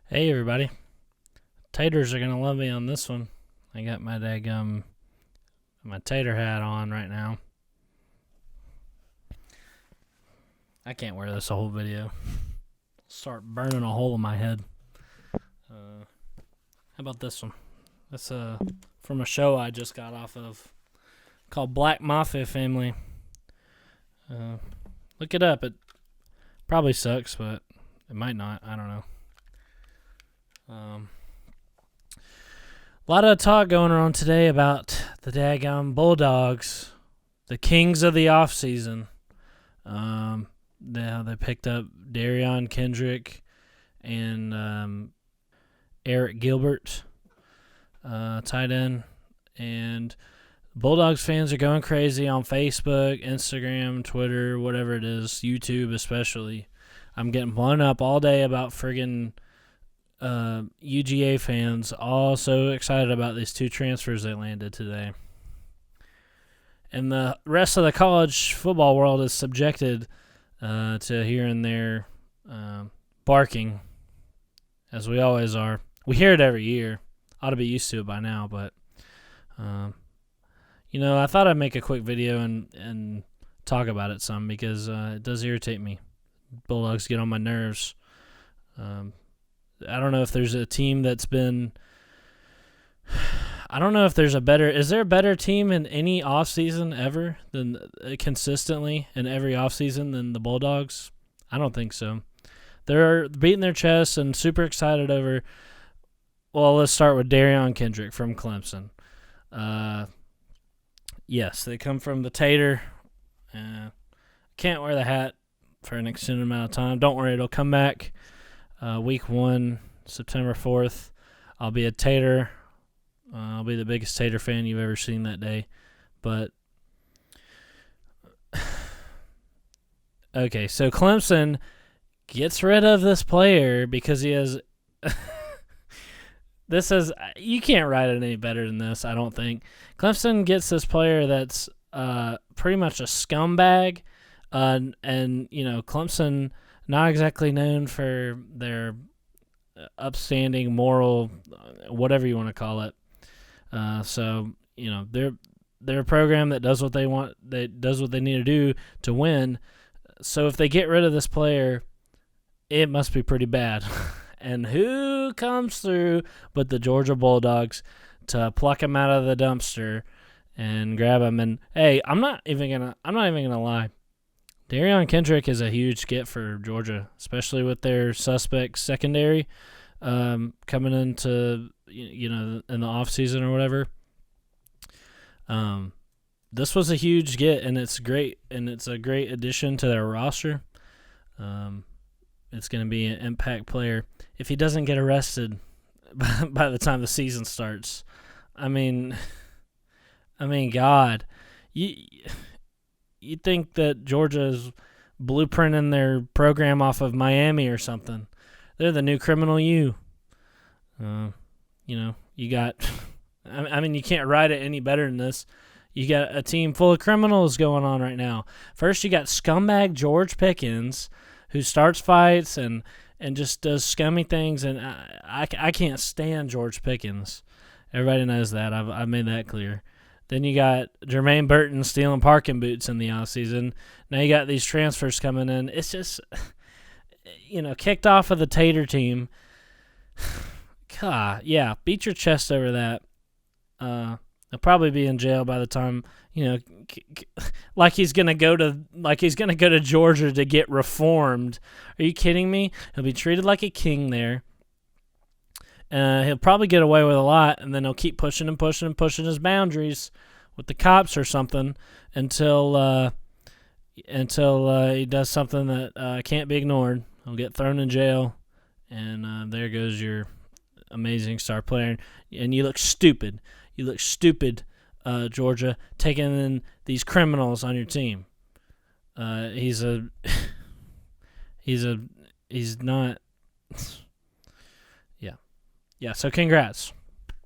Hey everybody. Taters are gonna love me on this one. I got my my tater hat on right now. I can't wear this whole video. Start burning a hole in my head. How about this one? That's from a show I just got off of called Black Mafia Family. Look it up. It probably sucks, but it might not. I don't know. A lot of talk going on today about the daggum Bulldogs, the kings of the offseason. They picked up Derion, Kendrick, and Arik Gilbert, tight end. And Bulldogs fans are going crazy on Facebook, Instagram, Twitter, whatever it is, YouTube especially. I'm getting blown up all day about friggin' UGA fans, all so excited about these two transfers they landed today. And the rest of the college football world is subjected to here and there barking, as we always are. We hear it every year. Ought to be used to it by now, but I thought I'd make a quick video and talk about it some because it does irritate me. Bulldogs get on my nerves. I don't know if there's a team that's been. I don't know if there's a better. Is there a better team in any offseason ever than consistently in every offseason than the Bulldogs? I don't think so. They're beating their chests and super excited over. Well, let's start with Darion Kendrick from Clemson. Yes, they come from the Tater. Can't wear the hat for an extended amount of time. Don't worry, it'll come back. Week 1, September 4th. I'll be a Tater. I'll be the biggest Tater fan you've ever seen that day. But, okay, so Clemson gets rid of this player because he has you can't write it any better than this, I don't think. Clemson gets this player that's pretty much a scumbag, and Clemson, not exactly known for their upstanding moral, whatever you want to call it. So they're a program that does what they want, that does what they need to do to win. So if they get rid of this player, it must be pretty bad. And who comes through but the Georgia Bulldogs to pluck him out of the dumpster and grab him? And hey, I'm not even gonna lie. Derion Kendrick is a huge get for Georgia, especially with their suspect secondary coming into in the offseason or whatever. This was a huge get, and it's great, and it's a great addition to their roster. It's going to be an impact player if he doesn't get arrested by the time the season starts. I mean, God, you think that Georgia is blueprinting their program off of Miami or something? They're the new Criminal U. You got. You can't write it any better than this. You got a team full of criminals going on right now. First, you got scumbag George Pickens, who starts fights and just does scummy things, and I can't stand George Pickens. Everybody knows that. I've made that clear. Then you got Jermaine Burton stealing parking boots in the offseason. Now you got these transfers coming in. It's just, kicked off of the Tater team. God, yeah, beat your chest over that. He'll probably be in jail by the time, like he's gonna go to Georgia to get reformed. Are you kidding me? He'll be treated like a king there. He'll probably get away with a lot, and then he'll keep pushing his boundaries with the cops or something until he does something that can't be ignored. He'll get thrown in jail, and there goes your amazing star player. And you look stupid. Georgia, taking in these criminals on your team. He's not. Yeah, so congrats.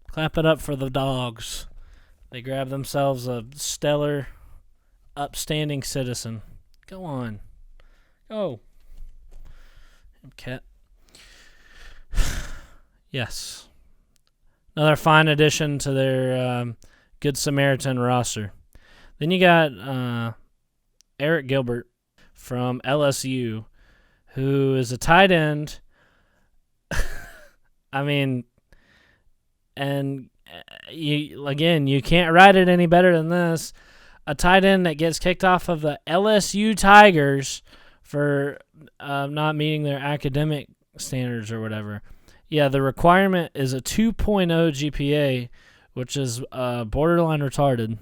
Clap it up for the Dogs. They grabbed themselves a stellar, upstanding citizen. Go on. Go. Cat. Yes. Another fine addition to their Good Samaritan roster. Then you got Arik Gilbert from LSU, who is a tight end. I mean, and you can't write it any better than this. A tight end that gets kicked off of the LSU Tigers for not meeting their academic standards or whatever. Yeah, the requirement is a 2.0 GPA, which is borderline retarded.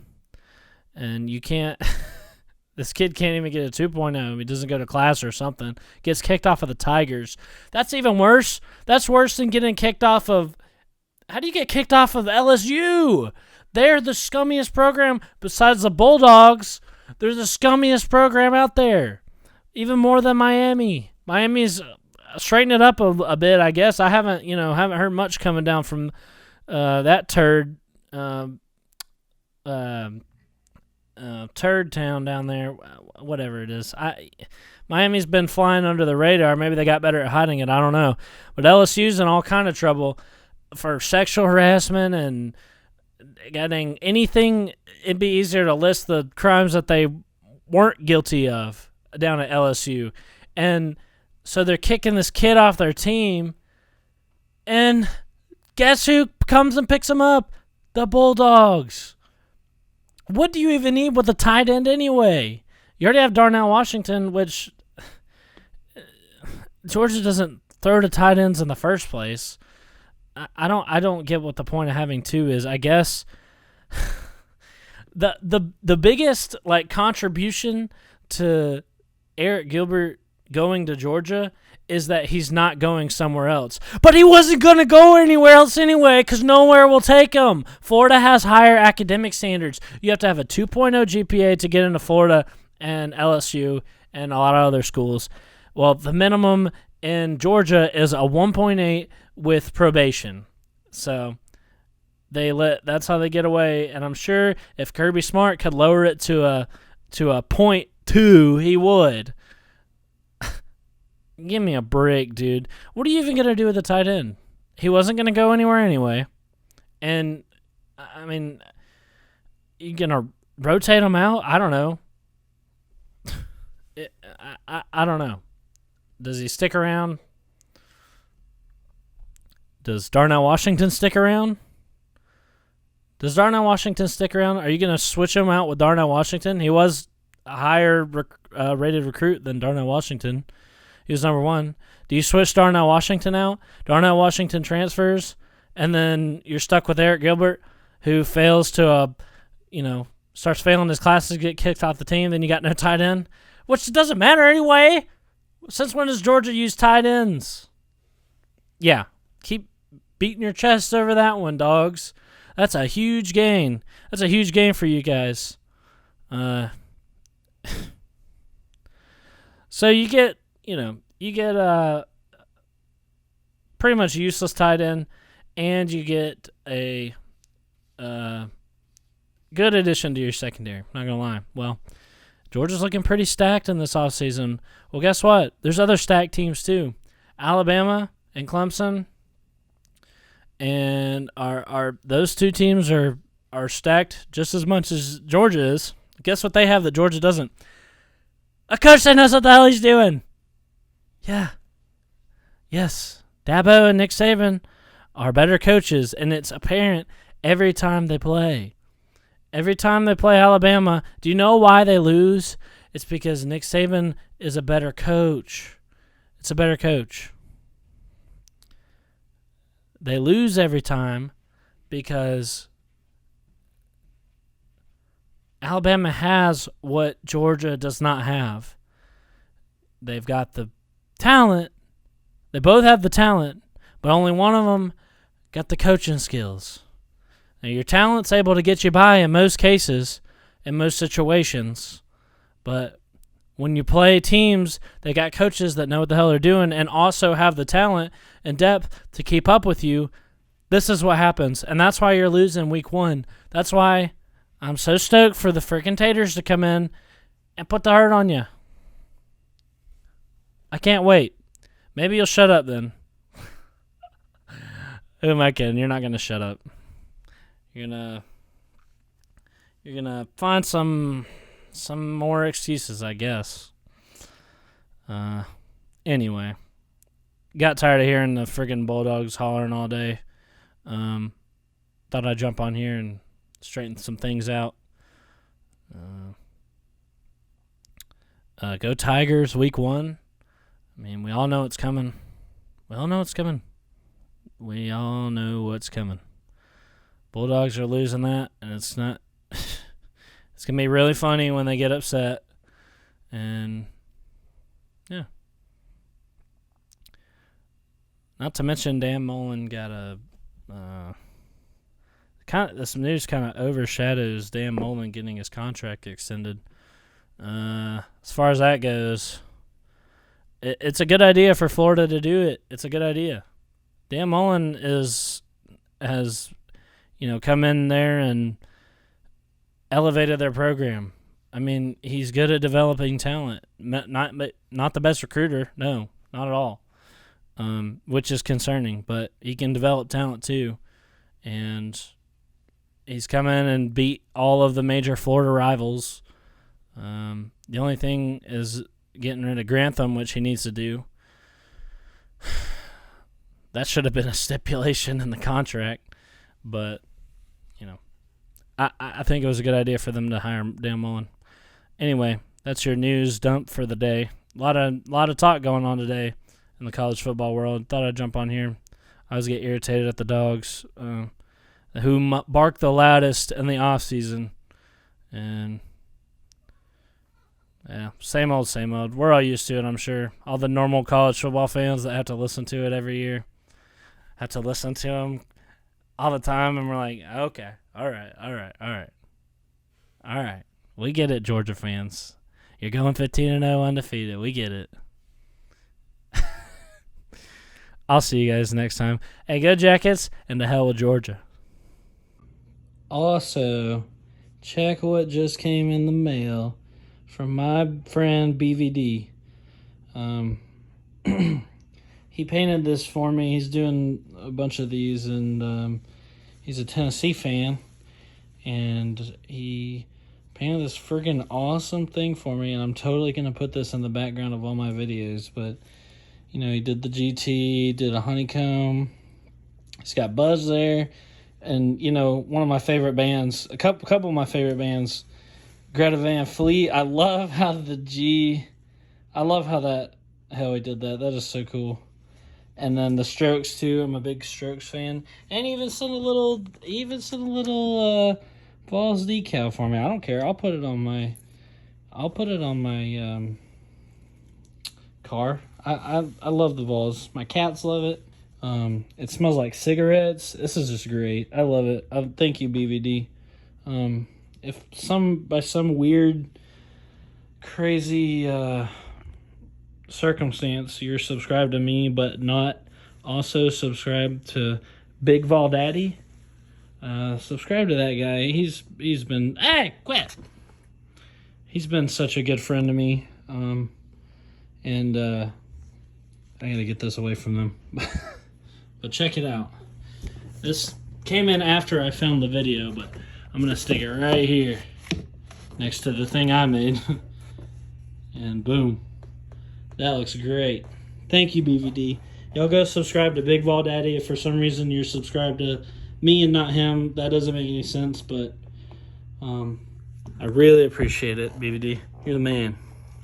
And you can't – this kid can't even get a 2.0. He doesn't go to class or something. Gets kicked off of the Tigers. That's even worse. That's worse than getting kicked off of – how do you get kicked off of LSU? They're the scummiest program besides the Bulldogs. They're the scummiest program out there, even more than Miami. Miami's straightened it up a bit, I guess. I haven't heard much coming down from that turd town down there, whatever it is. Miami's been flying under the radar. Maybe they got better at hiding it. I don't know. But LSU's in all kind of trouble for sexual harassment and getting anything. It'd be easier to list the crimes that they weren't guilty of down at LSU. And so they're kicking this kid off their team. And guess who comes and picks him up? The Bulldogs. What do you even need with a tight end anyway? You already have Darnell Washington, which Georgia doesn't throw to tight ends in the first place. I don't get what the point of having two is. I guess the biggest contribution to Arik Gilbert going to Georgia is that he's not going somewhere else. But he wasn't going to go anywhere else anyway because nowhere will take him. Florida has higher academic standards. You have to have a 2.0 GPA to get into Florida and LSU and a lot of other schools. Well, the minimum in Georgia is a 1.8 with probation. So that's how they get away. And I'm sure if Kirby Smart could lower it to a 0.2, he would. Give me a break, dude. What are you even going to do with the tight end? He wasn't going to go anywhere anyway. And, I mean, you going to rotate him out? I don't know. I don't know. Does he stick around? Does Darnell Washington stick around? Does Darnell Washington stick around? Are you going to switch him out with Darnell Washington? He was a higher rated recruit than Darnell Washington. He was number one. Do you switch Darnell Washington out? Darnell Washington transfers, and then you're stuck with Arik Gilbert, who fails to, starts failing his classes, get kicked off the team. Then you got no tight end, which doesn't matter anyway. Since when does Georgia use tight ends? Yeah, keep beating your chest over that one, dogs. That's a huge gain. That's a huge gain for you guys. So you get pretty much useless tight end, and you get a good addition to your secondary. Not going to lie. Well, Georgia's looking pretty stacked in this offseason. Well, guess what? There's other stacked teams too. Alabama and Clemson, and those two teams are stacked just as much as Georgia is. Guess what they have that Georgia doesn't? A coach that knows what the hell he's doing. Yeah. Yes. Dabo and Nick Saban are better coaches, and it's apparent every time they play. Every time they play Alabama, do you know why they lose? It's because Nick Saban is a better coach. It's a better coach. They lose every time because Alabama has what Georgia does not have. They've got the talent. They both have the talent, but only one of them got the coaching skills. Now, your talent's able to get you by in most cases, in most situations, but when you play teams that got coaches that know what the hell they're doing and also have the talent and depth to keep up with you, this is what happens, and that's why you're losing week one. That's why I'm so stoked for the freaking Taters to come in and put the hurt on you. I can't wait. Maybe you'll shut up then. Who am I kidding? You're not gonna shut up. You're gonna find some more excuses, I guess. Anyway, got tired of hearing the friggin' Bulldogs hollering all day. Thought I'd jump on here and straighten some things out. Go Tigers, week 1. I mean, we all know it's coming. We all know what's coming. Bulldogs are losing that, and it's not. It's gonna be really funny when they get upset, and yeah. Not to mention, Dan Mullen got a this news kind of overshadows Dan Mullen getting his contract extended. As far as that goes, it's a good idea for Florida to do it. It's a good idea. Dan Mullen has come in there and elevated their program. I mean, he's good at developing talent. Not the best recruiter, no, not at all. Which is concerning, but he can develop talent too. And he's come in and beat all of the major Florida rivals. The only thing is getting rid of Grantham, which he needs to do. That should have been a stipulation in the contract, but I think it was a good idea for them to hire Dan Mullen. Anyway, that's your news dump for the day. A lot of talk going on today in the college football world. Thought I'd jump on here. I always get irritated at the dogs who bark the loudest in the off season, and yeah, same old, same old. We're all used to it, I'm sure. All the normal college football fans that have to listen to it every year have to listen to them all the time, and we're like, okay, all right. We get it, Georgia fans. You're going 15-0 undefeated. We get it. I'll see you guys next time. Hey, go Jackets, and to hell with Georgia. Also, check what just came in the mail from my friend BVD. He painted this for me. He's doing a bunch of these, and he's a Tennessee fan. And he painted this freaking awesome thing for me, and I'm totally going to put this in the background of all my videos. But, he did the GT, did a honeycomb. He's got Buzz there. And, one of my favorite bands, a couple of my favorite bands, Greta Van Fleet. I love how he did that. That is so cool. And then the Strokes too. I'm a big Strokes fan. And even sent a little Vols decal for me. I don't care. I'll put it on my car. I love the Vols. My cats love it. It smells like cigarettes. This is just great. I love it. Thank you, BVD. If by some weird, crazy circumstance you're subscribed to me but not also subscribed to Big Vol Daddy, subscribe to that guy. He's been he's been such a good friend to me, and I gotta get this away from them. But check it out. This came in after I filmed the video, but I'm gonna stick it right here next to the thing I made. And boom. That looks great. Thank you, BVD. Y'all go subscribe to Big Vol Daddy. If for some reason you're subscribed to me and not him, that doesn't make any sense, but I really appreciate it, BVD. You're the man.